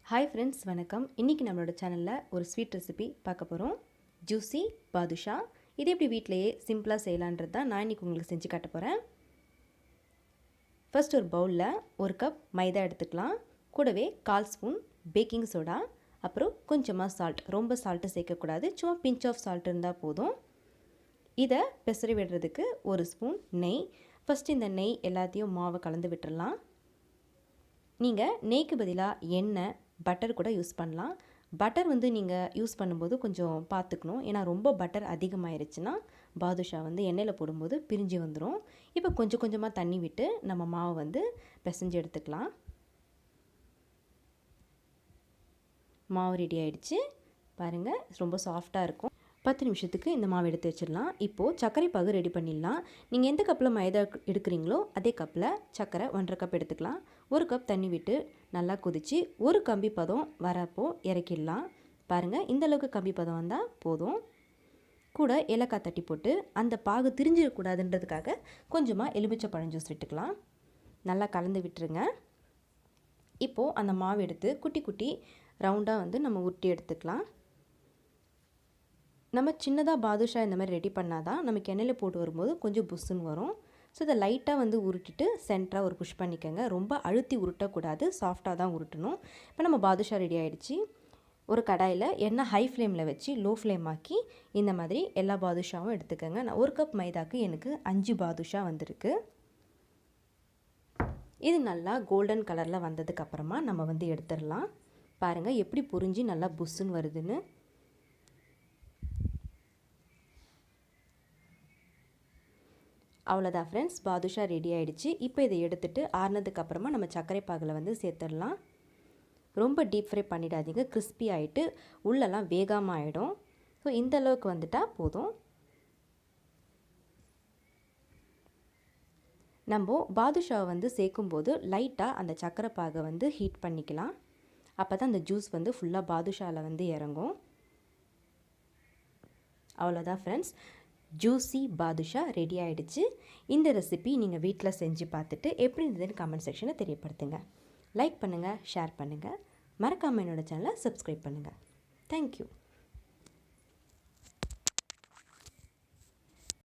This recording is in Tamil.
हाय फ्रेंड्स वनकम इनकी நம்மளோட சேனல்ல ஒரு ஸ்வீட் ரெசிபி பார்க்க போறோம் ஜூசி பாதுஷா இது எப்படி வீட்லயே சிம்பிளா செய்யலாம்ன்றது தான் நான் இன்னைக்கு உங்களுக்கு செஞ்சு காட்ட போறேன் ஃபர்ஸ்ட் ஒரு பவுல்ல ஒரு கப் மைதா எடுத்துக்கலாம் கூடவே 1/4 ஸ்பூன் பேக்கிங் சோடா அப்புறம் கொஞ்சமா salt ரொம்ப salt சேர்க்க கூடாது சும்மா pinch of salt இருந்தா போதும் இத பெசரி விடுறதுக்கு ஒரு ஸ்பூன் நெய் ஃபர்ஸ்ட் இந்த நெய் எல்லாத்தையும் மாவை கலந்து விட்டுறலாம் நீங்க நெய்க்கு பதிலா எண்ணெய் பட்டர் கூட யூஸ் பண்ணலாம் பட்டர் வந்து நீங்க யூஸ் பண்ணும்போது கொஞ்சம் பாத்துக்கணும் ஏனா ரொம்ப பட்டர் அதிகமாயிருச்சுனா பாதுஷா வந்து எண்ணெயில போடும்போது பிரிஞ்சு வந்துரும் இப்போ கொஞ்சம் கொஞ்சமா தண்ணி விட்டு நம்ம மாவு வந்து பிசைஞ்சு எடுத்துக்கலாம் மாவு ரெடி ஆயிடுச்சு பாருங்க ரொம்ப சாஃப்ட்டா இருக்கும் 10 நிமிஷத்துக்கு இந்த மாவு எடுத்து வச்சிரலாம் இப்போ சர்க்கரை பாகு ரெடி பண்ணிடலாம் நீங்க எந்த கப்ல மைதா எடுக்கறீங்களோ அதே கப்ல சர்க்கரை 1/2 கப் எடுத்துக்கலாம் 1 கப் தண்ணி விட்டு நல்லா கொதிச்சு ஒரு கம்பி பதம் வரப்போ இறக்கிடலாம் பாருங்க இந்த அளவுக்கு கம்பி பதம் வந்தா போதும் கூட ஏலக்காய் தட்டி போட்டு அந்த பாகு திரிஞ்சிர கூடாதுன்றதுக்காக கொஞ்சமா எலுமிச்சை பழம் ஜூஸ் விட்டுக்கலாம் நல்லா கலந்து விட்டுருங்க இப்போ அந்த மாவு எடுத்து குட்டி குட்டி ரவுண்டா வந்து நம்ம உருட்டி எடுத்துக்கலாம் நம்ம சின்னதா பாதுஷா இந்த மாதிரி ரெடி பண்ணாதான் நமக்கு எண்ணெயில போட்டு வரும்போது கொஞ்சம் புஸ்ஸுன்னு வரும் சோ இத லைட்டா வந்து உருட்டிட்டு சென்டரா ஒரு புஷ் பண்ணிக்கங்க ரொம்ப அழுத்தி உருட்ட கூடாது சாஃப்ட்டா தான் உருட்டணும் இப்போ நம்ம பாதுஷா ரெடி ஆயிடுச்சு ஒரு கடாயில எண்ணெய் ஹை ஃப்ளேம்ல வச்சு லோ ஃப்ளேம் ஆக்கி இந்த மாதிரி எல்லா பாதுஷாவும் எடுத்துக்கங்க நான் 1 கப் மைதாக்கு எனக்கு 5 பாதுஷா வந்திருக்கு இது நல்லா கோல்டன் கலர்ல வந்ததுக்கு அப்புறமா நம்ம வந்து எடுத்துறலாம் பாருங்க எப்படி புரிஞ்சி நல்லா புஸ்ஸுன்னு வருதுன்னு அவ்வளவுதான் फ्रेंड्स பாதுஷா ரெடி ஆயிடுச்சு இப்போ இதை எடுத்துட்டு ஆறுனதுக்கு அப்புறமா நம்ம சர்க்கரை பாகுல வந்து சேர்த்துறலாம் ரொம்ப டீப் ஃப்ரை பண்ணிடாதீங்க கிறிஸ்பி ஆயிட்டு உள்ளெல்லாம் வேகாம ஆயிடும் சோ இந்த அளவுக்கு வந்துட்டா போதும் நம்ம பாதுஷாவை வந்து சேக்கும்போது லைட்டா அந்த சர்க்கரை பாகை வந்து ஹீட் பண்ணிக்கலாம் அப்பதான் அந்த ஜூஸ் வந்து ஃபுல்லா பாதுஷால வந்து இறங்கும் அவ்வளவுதான் फ्रेंड्स ஜூசி பாதுஷா ரெடி ஆயிடுச்சு இந்த ரெசிபி நீங்க வீட்ல செஞ்சு பார்த்துட்டு எப்படி இருந்ததுன்னு கமெண்ட் செக்ஷன்ல தெரியப்படுத்துங்க லைக் பண்ணுங்க ஷேர் பண்ணுங்க மறக்காம என்னோட சேனலை சப்ஸ்கிரைப் பண்ணுங்க Thank you